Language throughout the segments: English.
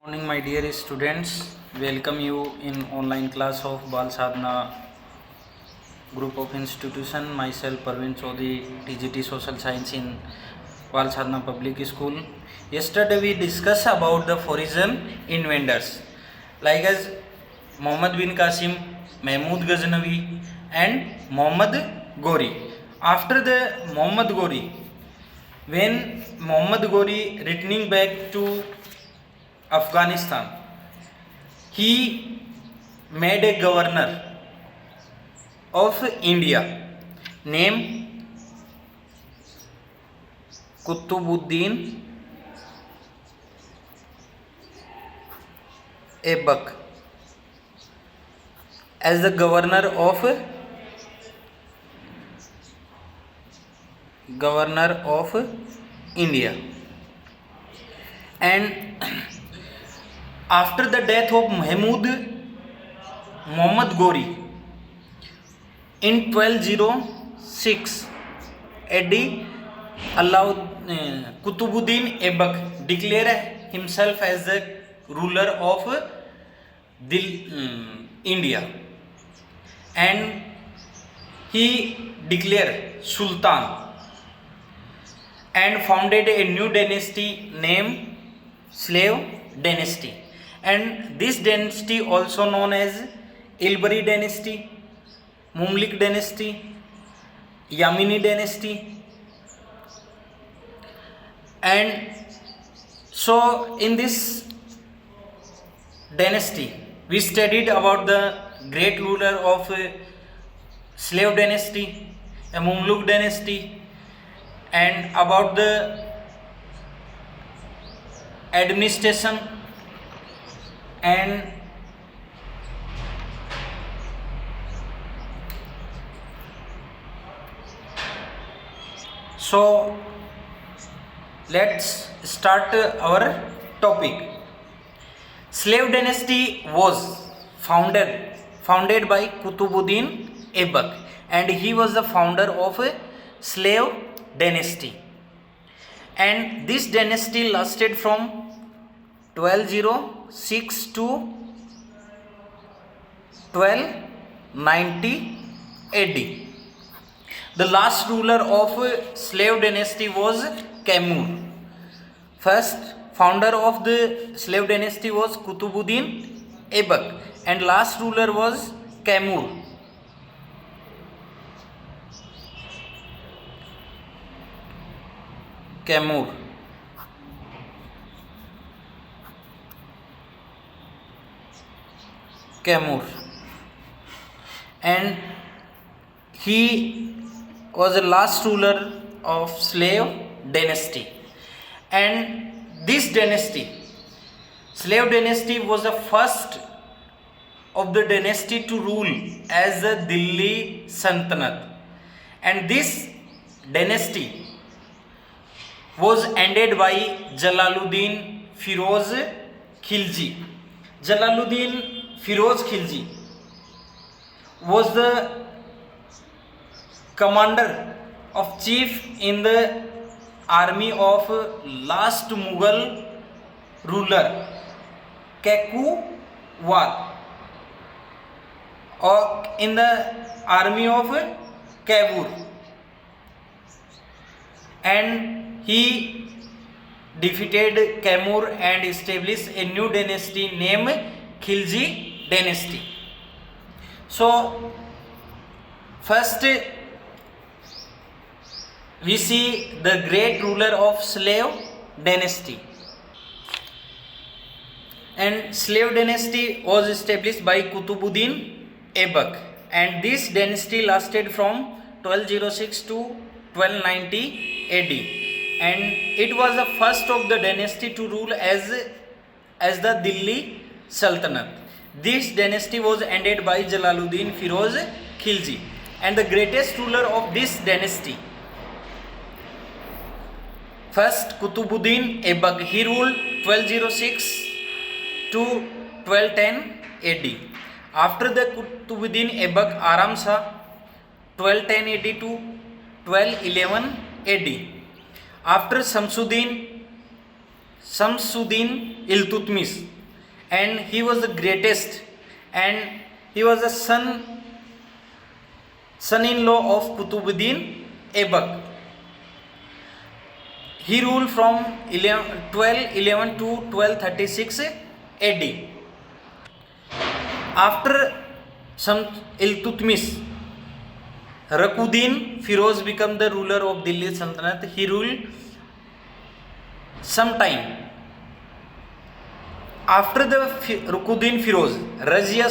Morning, my dear students. Welcome you in online class of Bal Sadhana group of institution. Myself, Parveen Chaudhary, TGT Social Science in Bal Sadhana Public School. Yesterday we discussed about the foreign invaders like as Muhammad bin Qasim, Mahmud Ghaznavi, and Muhammad Ghori. After the Muhammad Ghori, when Muhammad Ghori returning back to Afghanistan, he made a governor of India named Qutbuddin Aibak as the governor of India. And after the death of Muhammad Ghori in 1206 AD, Qutbuddin Aibak declared himself as the ruler of India, and he declared Sultan and founded a new dynasty named Slave Dynasty. And this dynasty also known as Ilbari dynasty, Mumlik dynasty, Yamini dynasty. And so in this dynasty we studied about the great ruler of slave dynasty, a Mumluk dynasty, and about the administration and so let's start our topic. Slave dynasty was founded by Qutbuddin Aibak, and he was the founder of a slave dynasty, and this dynasty lasted from 1206 to 1290 AD. The last ruler of slave dynasty was Kamur. First founder of the slave dynasty was Qutbuddin Aibak, and last ruler was Kamur. Kamur, and he was the last ruler of slave dynasty. And this dynasty, slave dynasty, was the first of the dynasty to rule as the Delhi Sultanate, and this dynasty was ended by Jalaluddin Firoz Khilji. Jalaluddin Firoz Khilji was the commander of chief in the army of last Mughal ruler Kekuwat, or in the army of Kabur, and he defeated Kamur and established a new dynasty named Khilji dynasty. So first we see the great ruler of slave dynasty, and slave dynasty was established by Qutbuddin Aibak, and this dynasty lasted from 1206 to 1290 AD, and it was the first of the dynasty to rule as the Delhi Sultanate. This dynasty was ended by Jalaluddin Firoz Khilji, and the greatest ruler of this dynasty, first Qutbuddin Aibak, he ruled 1206 to 1210 AD. After the Qutbuddin Aibak, Aram Shah 1210 AD to 1211 AD. After Shamsuddin Shamsuddin Iltutmish, and he was the greatest, and he was the son-in-law of Kutubuddin Aibak. He ruled from 1211 to 1236 AD. After Iltutmish, Rakuddin Firoz became the ruler of Delhi Sultanate. He ruled some time. After the Rakuddin Firoz, Razia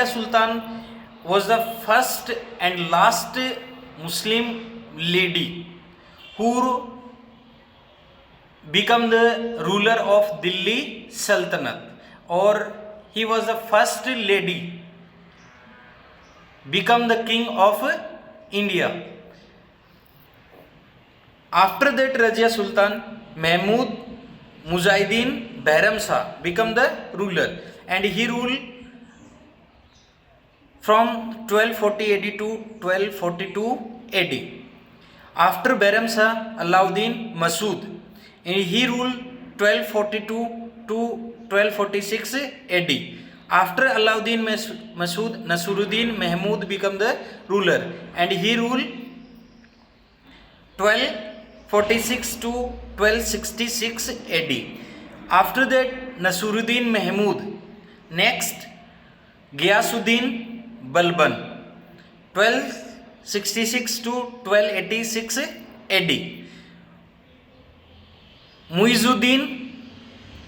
Sultan was the first and last Muslim lady who became the ruler of Delhi Sultanate, or he was the first lady become the king of India. After that, Razia Sultan Mahmud Mujahideen Behram Shah became the ruler, and he ruled from 1240 AD to 1242 AD. After Behram Shah, Alauddin Masood, and he ruled 1242 to 1246 AD. After Alauddin Masood, Nasiruddin Mahmud became the ruler, and he ruled 1246 to 1266 AD. After that, Nasiruddin Mahmud. Next, Ghiyasuddin Balban, 1266 to 1286 AD. Muizuddin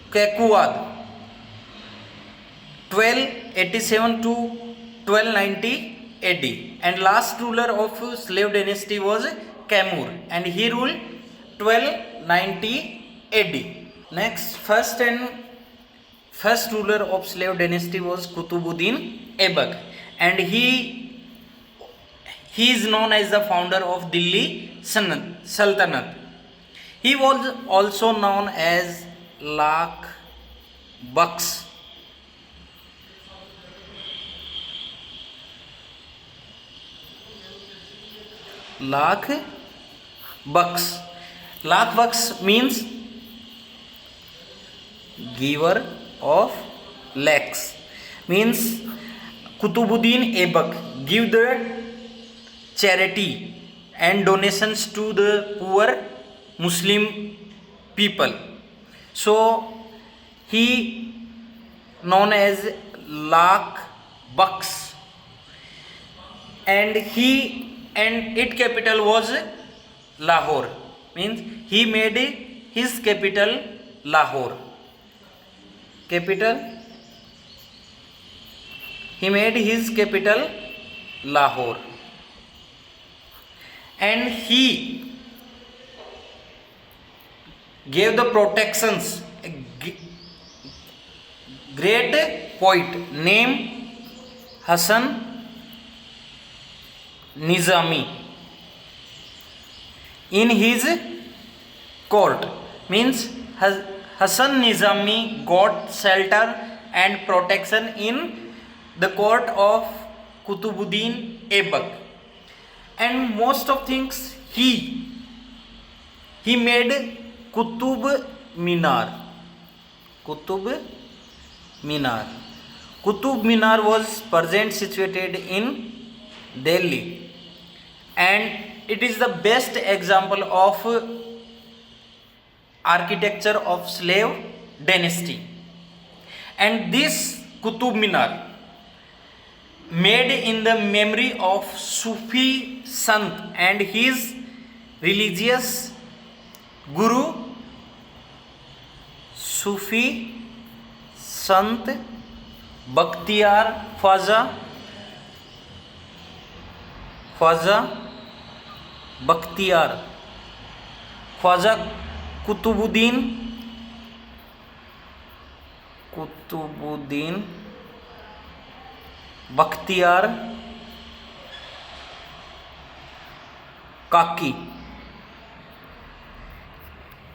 Kekuad, 1287 to 1290 AD. And last ruler of slave dynasty was Kaimur, and he ruled 1290 AD. Next, first ruler of slave dynasty was Kutubuddin Aibak, and he is known as the founder of Delhi Sultanate. He was also known as Lakh Bucks. Lakh Bucks. Lakh Bucks means giver of lakhs. Means Kutubuddin Aibak give the charity and donations to the poor Muslim people. So he known as Lakh Bucks, and its capital was Lahore. Means he made his capital Lahore. He made his capital Lahore, and he gave the protections. A great poet named Hasan Nizami in his court. Means Hasan Nizami got shelter and protection in the court of Kutubuddin Aibak, and most of things he made Qutub Minar. Qutub Minar was present situated in Delhi, and it is the best example of architecture of slave dynasty. And this Qutub Minar made in the memory of Sufi Sant and his religious guru, Sufi Sant Bakhtiyar Khwaja Bakhtiyar Khwaja Kutubuddin Bakhtiyar Kaki.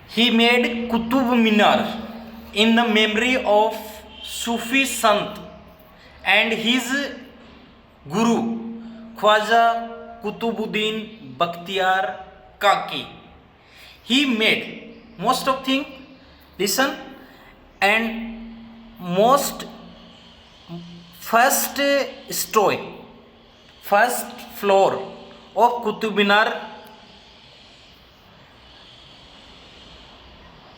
He made Qutub Minar in the memory of Sufi Sant and his guru Khwaja Kutubuddin Bakhtiyar Kaki. He made most of things Listen, and most first story, first floor of Qutub Minar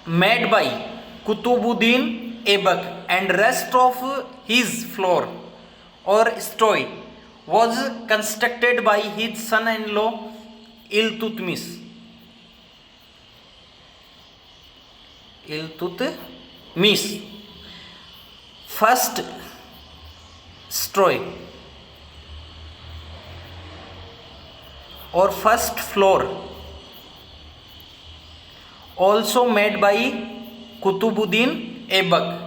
made by Kutubuddin Aibak, and rest of his floor or story was constructed by his son-in-law Iltutmish. Iltutmish. First story or first floor also made by Kutubuddin Aibak.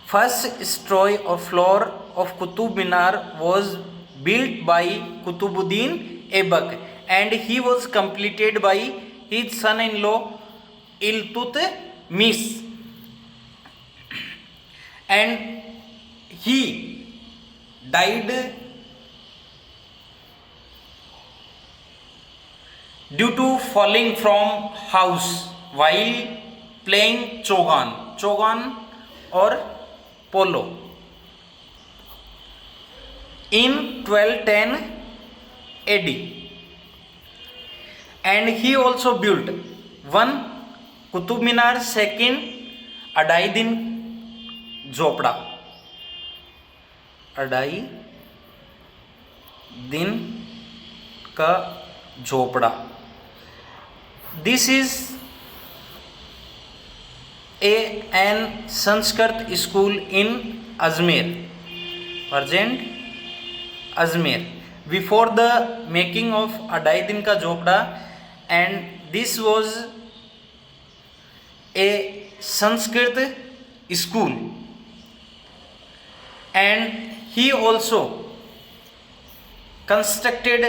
First story or floor of Qutub Minar was built by Kutubuddin Aibak, and he was completed by his son-in-law Iltutmish, and he died due to falling from house while playing chogan or polo in 1210 AD, and he also built one Qutub Minar, second Adai Din Zopda, Adai Din ka Zopda. This is an Sanskrit school in Ajmer, present Ajmer, before the making of Adai Din ka Zopda, and this was a Sanskrit school, and he also constructed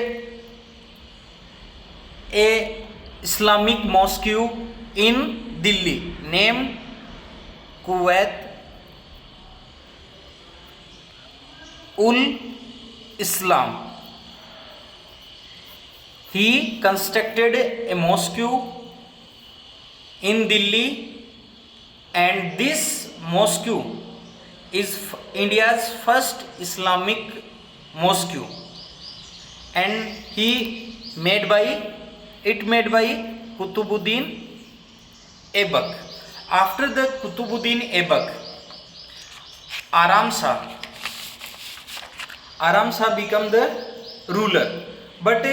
a Islamic mosque in Delhi named Kuwait ul Islam. He constructed a mosque in Delhi, and this mosque is India's first Islamic mosque, and made by Kutubuddin Aibak. After the Kutubuddin Aibak, Aram Shah became the ruler, but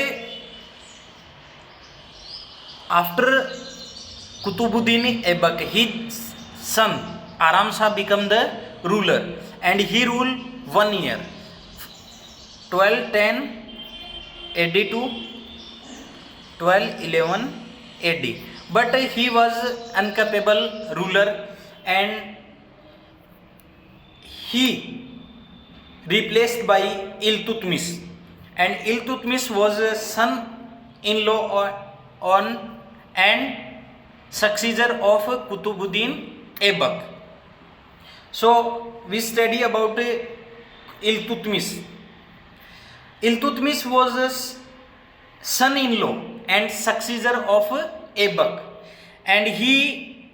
after Kutubuddin Aibak, his son Aram Shah became the ruler, and he ruled 1 year, 1210 AD to 1211 AD. But he was incapable ruler, and he replaced by Iltutmish, and Iltutmish was a son-in-law on and successor of Kutubuddin Aibak. So we study about Iltutmish. Iltutmish was a son-in-law and successor of Aibak, and he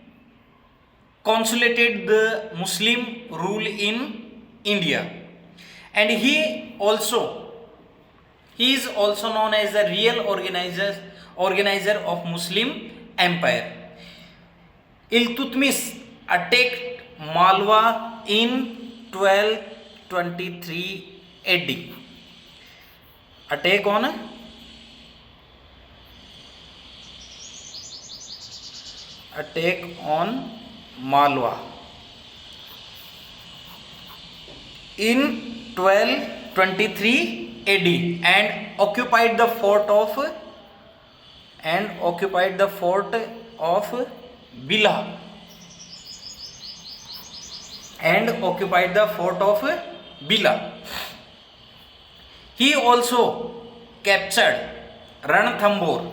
consolidated the Muslim rule in India, and he is also known as the real organizer of Muslim empire. Iltutmish attacked Malwa in 1223 AD. Attack on Malwa in 1223 AD, and occupied the fort of Bila, He also captured Ranthambore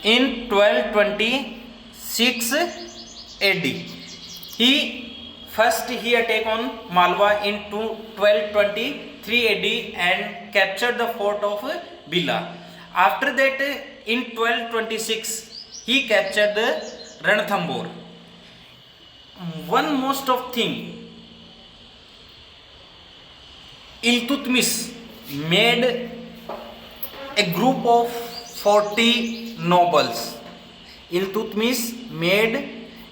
in 1226 AD. He attacked on Malwa in 1223 AD and captured the fort of Bila. After that, in 1226 he captured the Ranthambore. One most of thing, Iltutmish made a group of 40 nobles. Iltutmish made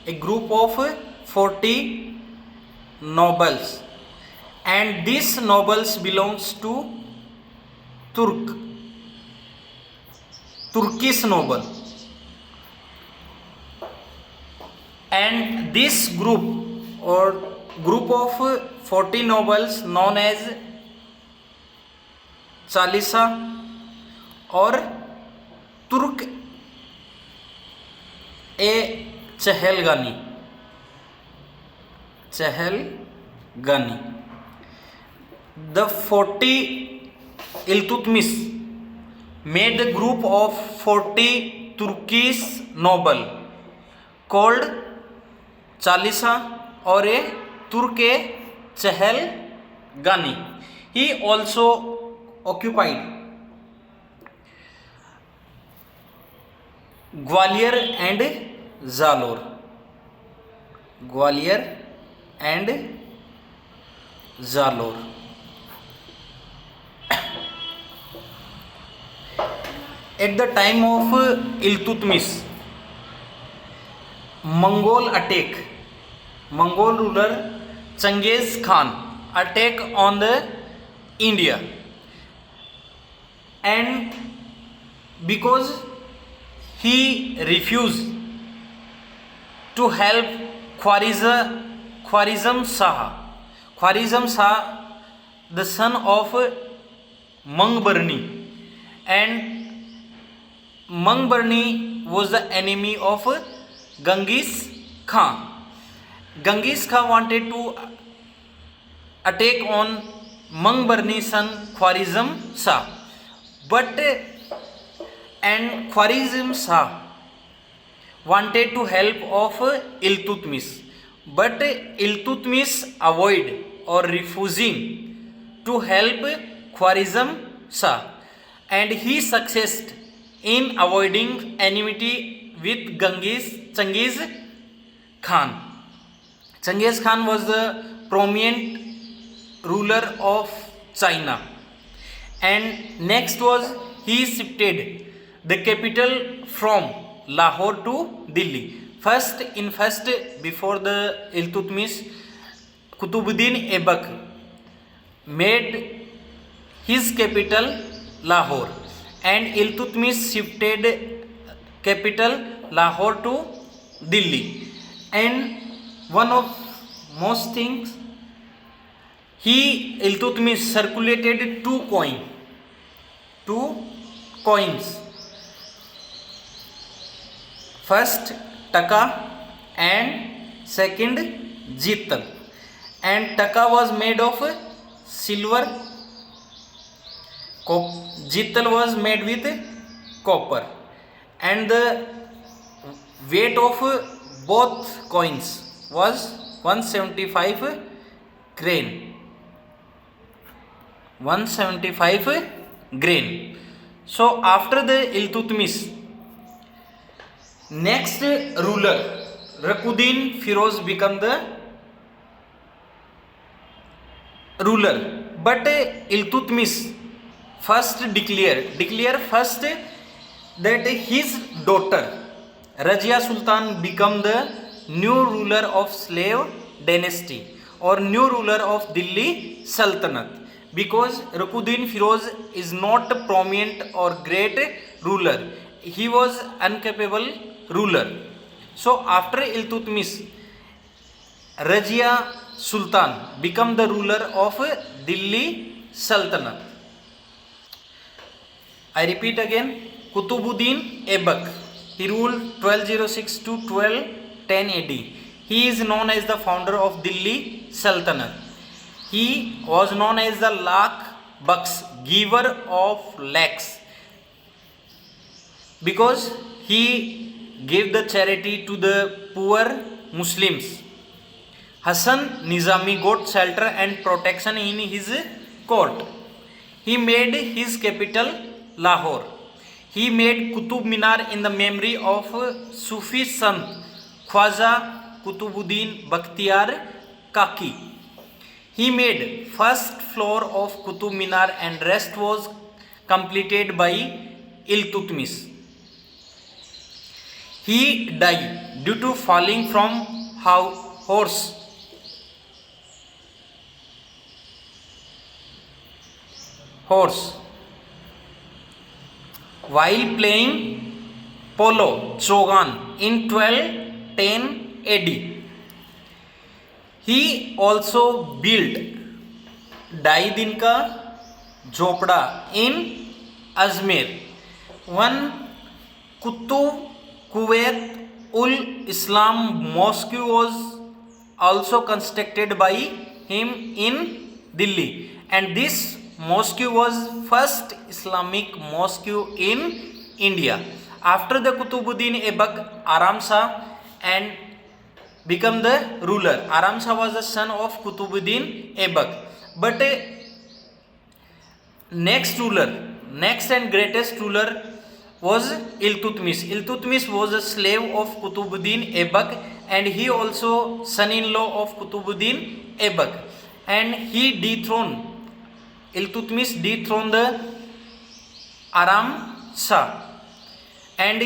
a group of 40 nobles, and these nobles belongs to Turkish noble, and this group of 40 nobles known as Chalisa or Turk A Chahalgani. The 40 Iltutmish made a group of 40 Turkish noble called Chalisa or a Turk e Chahel-Gani. He also occupied Gwalior and Zalor. At the time of Iltutmish, Mongol ruler Genghis Khan attack on the India, and because he refused to help Khwarizm Shah, the son of Mangbarni, and Mangbarni was the enemy of Genghis Khan. Genghis Khan wanted to attack on Mangbarni's son Khwarizm Shah, and Khwarizm Shah wanted to help of Iltutmish, but Iltutmish avoid or refusing to help Khwarizm Shah, and he succeeded in avoiding enmity with Genghis Khan. Genghis Khan was the prominent ruler of China, and next was he shifted the capital from Lahore to Delhi. First, before the Iltutmish, Kutubuddin Aibak made his capital Lahore, and Iltutmish shifted capital Lahore to Delhi. And one of most things, Iltutmish circulated two coins. First Taka and second Jittal, and Taka was made of silver, Jittal was made with copper, and the weight of both coins was 175 grain. So after the Iltutmish, next ruler Rakuddin Firoz become the ruler, but Iltutmish first declare first that his daughter Razia Sultan become the new ruler of slave dynasty or new ruler of Delhi Sultanate, because Rakuddin Firoz is not a prominent or great ruler, he was incapable ruler. So after Iltutmish, Razia Sultan become the ruler of Delhi Sultanate. I repeat again, Kutubuddin Aibak, he ruled 1206 to 1210 AD. He is known as the founder of Delhi Sultanate. He was known as the Lakh Baks, giver of lakhs, because he gave the charity to the poor Muslims. Hassan Nizami got shelter and protection in his court. He made his capital Lahore. He made Qutub Minar in the memory of Sufi Sant Khwaja Qutubuddin Bakhtiyar Kaki. He made first floor of Qutub Minar and rest was completed by Iltutmish. He died due to falling from horse while playing polo Chogan in 1210 AD. He also built ढाई दिन का झोपड़ा in Ajmer. One Kuwait ul Islam mosque was also constructed by him in Delhi, and this mosque was first Islamic mosque in India. After the Qutubuddin Aibak, Aram Shah and become the ruler. Aram Shah was the son of Qutubuddin Aibak, but next and greatest ruler was Iltutmish. Iltutmish was a slave of Qutubuddin Aibak, and he also son-in-law of Qutubuddin Aibak, and he Iltutmish dethroned the Aram Shah, and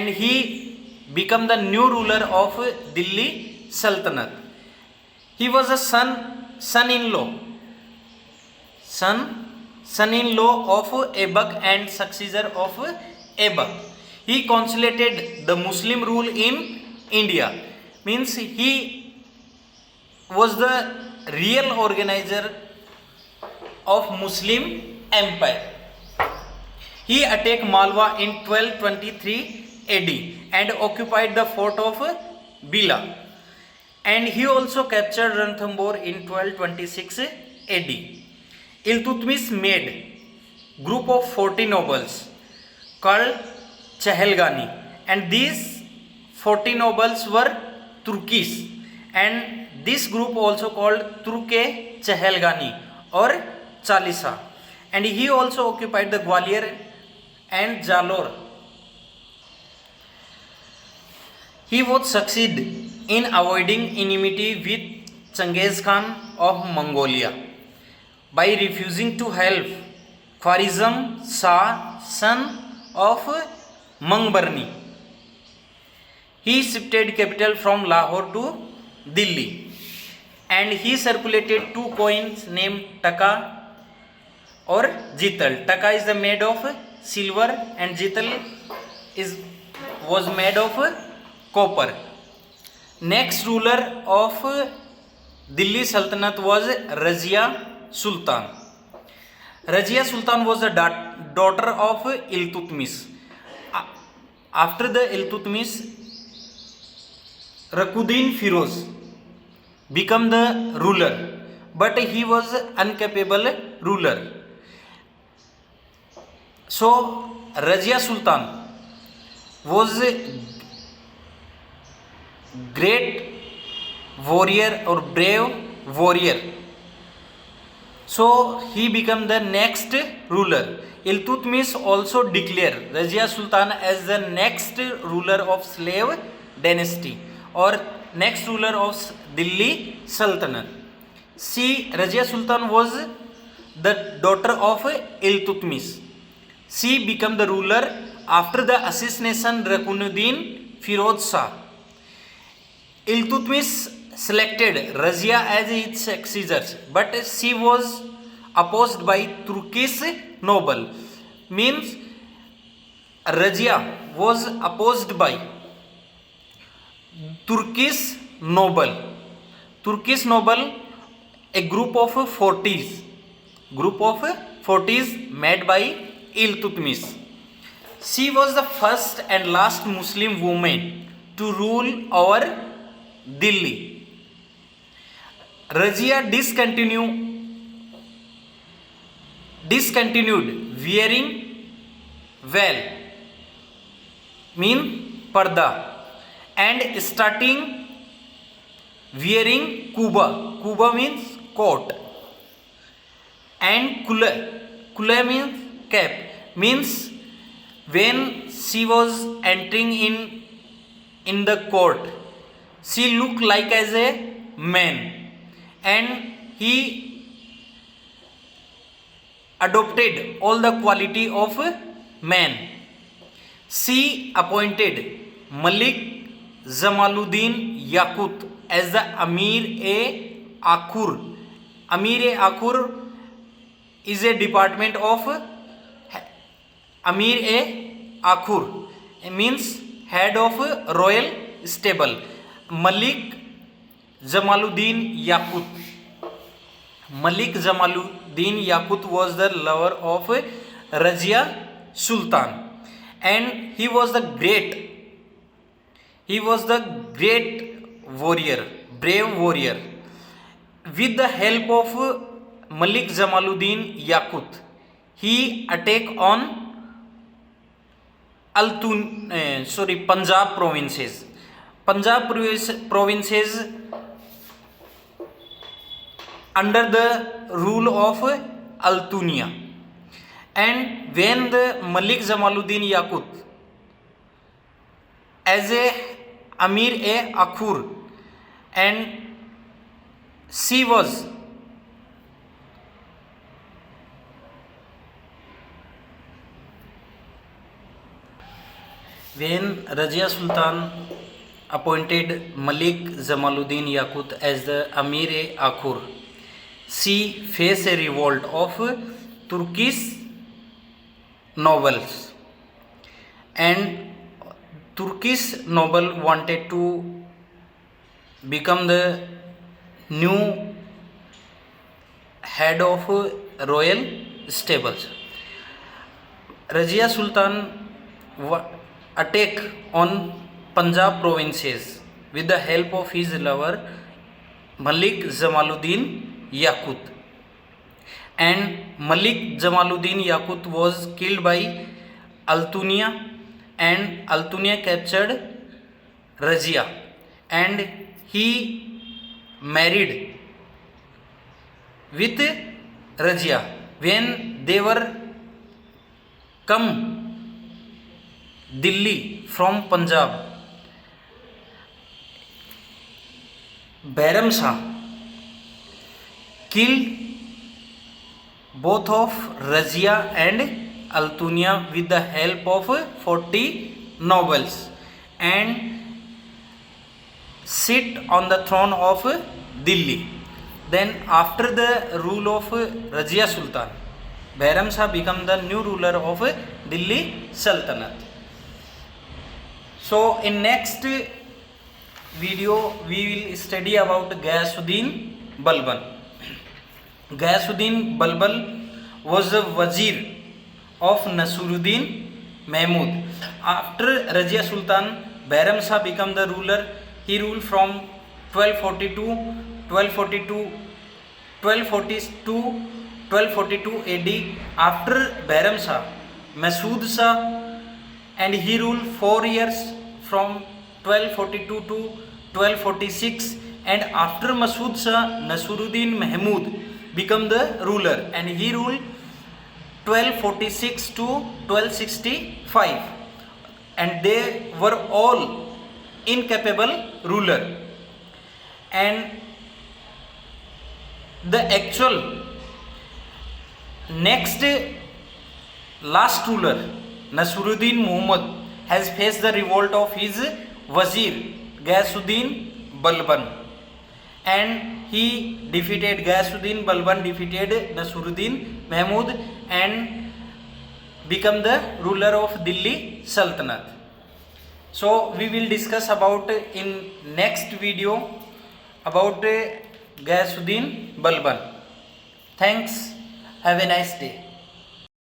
he became the new ruler of Delhi Sultanate. He was a son-in-law of Aibak and successor of Aibak. He consolidated the Muslim rule in India. Means he was the real organizer of Muslim empire. He attacked Malwa in 1223 AD and occupied the fort of Bila, and he also captured Ranthambore in 1226 AD. Iltutmish made group of 40 nobles called Chahelgani, and these 40 nobles were Turkish, and this group also called Turke Chahelgani or Chalisa, and he also occupied the Gwalior and Jalore. He would succeed in avoiding enmity with Genghis Khan of Mongolia by refusing to help Khwarizm Shah, son of Mangbarni. He shifted capital from Lahore to Delhi, and he circulated two coins named Taka or Jital. Taka is made of silver and Jital was made of copper. Next ruler of Delhi Sultanate was Razia Sultan. Razia Sultan was the daughter of Iltutmish. After the Iltutmish, Rakuddin Firoz became the ruler, but he was incapable ruler. So Razia Sultan was a great warrior or brave warrior. So he became the next ruler. Iltutmish also declared Razia Sultan as the next ruler of slave dynasty or next ruler of Delhi Sultanate. See, Razia Sultan was the daughter of Iltutmish. She became the ruler after the assassination Rakunuddin Firoz Shah. Iltutmish selected Razia as his successor, but she was opposed by Turkish noble. Means Razia was opposed by Turkish noble. Turkish noble, a group of 40s made by Iltutmish. She was the first and last Muslim woman to rule over Delhi. Razia discontinued wearing veil, mean parda, and starting wearing kuba. Kuba means coat, and Khule means cap. Means when she was entering in the court, she looked like as a man, and he adopted all the quality of a man. She appointed Malik Jamaluddin Yaqut as the Amir-e-Akhur. Amir-e-Akhur is a department of Amir-e-Akhur. It means head of royal stable. Malik Jamaluddin Yaqut. Malik Jamaluddin Yaqut was the lover of Razia Sultan, and he was the great warrior, brave warrior. With the help of Malik Jamaluddin Yaqut, he attacked on Punjab provinces. Punjab provinces under the rule of Altunia. And when the Malik Jamaluddin Yaqut as a Amir-e-Akhur, and she was when Razia Sultan appointed Malik Jamaluddin Yaqut as the Amir-e-Akhur, she faced a revolt of Turkish nobles, and Turkish noble wanted to become the new head of royal stables. Razia Sultan attacked on Punjab provinces with the help of his lover Malik Jamaluddin Yaqut, and Malik Jamaluddin Yaqut was killed by Altunia, and Altunia captured Razia, and he married with Razia. When they were come Delhi from Punjab, Bairam Shah killed both of Razia and Altunia with the help of 40 nobles, and sit on the throne of Delhi. Then after the rule of Razia Sultan, Bairam Shah became the new ruler of Delhi Sultanate. So in next video we will study about Ghayasuddin Balban. Ghayasuddin Balban was the Wazir of Nasiruddin Mahmud. After Razia Sultan, Bairam Shah became the ruler. He ruled from 1242 AD. After Bairam Shah, Masood Shah, and he ruled 4 years from 1242 to 1246. And after Masood Shah, Nasiruddin Mahmud became the ruler, and he ruled 1246 to 1265, and they were all incapable ruler. And the actual next last ruler, Nasiruddin Muhammad, has faced the revolt of his Wazir Ghayasuddin Balban, and he defeated Nasiruddin Mahmud and become the ruler of Delhi Sultanate. So we will discuss about in next video about Ghayasuddin Balban. Thanks. Have a nice day.